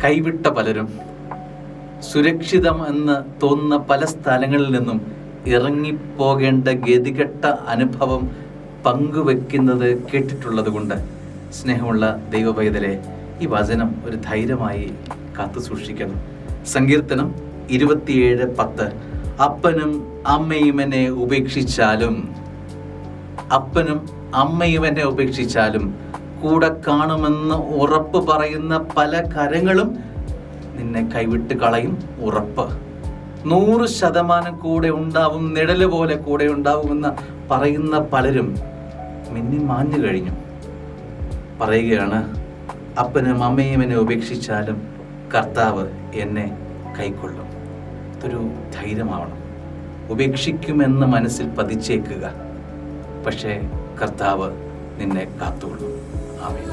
കൈവിട്ട പലരും സുരക്ഷിതം എന്ന് തോന്നുന്ന പല സ്ഥലങ്ങളിൽ നിന്നും ഇറങ്ങിപ്പോകേണ്ട ഗതികെട്ട അനുഭവം പങ്കുവെക്കുന്നത് കേട്ടിട്ടുള്ളത് കൊണ്ട് സ്നേഹമുള്ള ദൈവപൈതലെ ഈ വചനം ഒരു ധൈര്യമായി കാത്തു സൂക്ഷിക്കണം. സങ്കീർത്തനം 27:10 അപ്പനും അമ്മയും എന്നെ ഉപേക്ഷിച്ചാലും കൂടെ കാണുമെന്ന് ഉറപ്പ് പറയുന്ന പല കരങ്ങളും നിന്നെ കൈവിട്ട് കളയും. ഉറപ്പ് 100% കൂടെ ഉണ്ടാവും, നിഴല് പോലെ കൂടെ ഉണ്ടാവുമെന്ന് പറയുന്ന പലരും മിന്നി മാഞ്ഞു കഴിഞ്ഞു. പറയുകയാണ്, അപ്പനും അമ്മയും എന്നെ ഉപേക്ഷിച്ചാലും കർത്താവ് എന്നെ കൈക്കൊള്ളും. ഇതൊരു ധൈര്യമാവണം. ഉപേക്ഷിക്കുമെന്ന് മനസ്സിൽ പതിച്ചേക്കുക, പക്ഷേ കർത്താവ് നിന്നെ കാത്തുകൊള്ളും. ആമേൻ.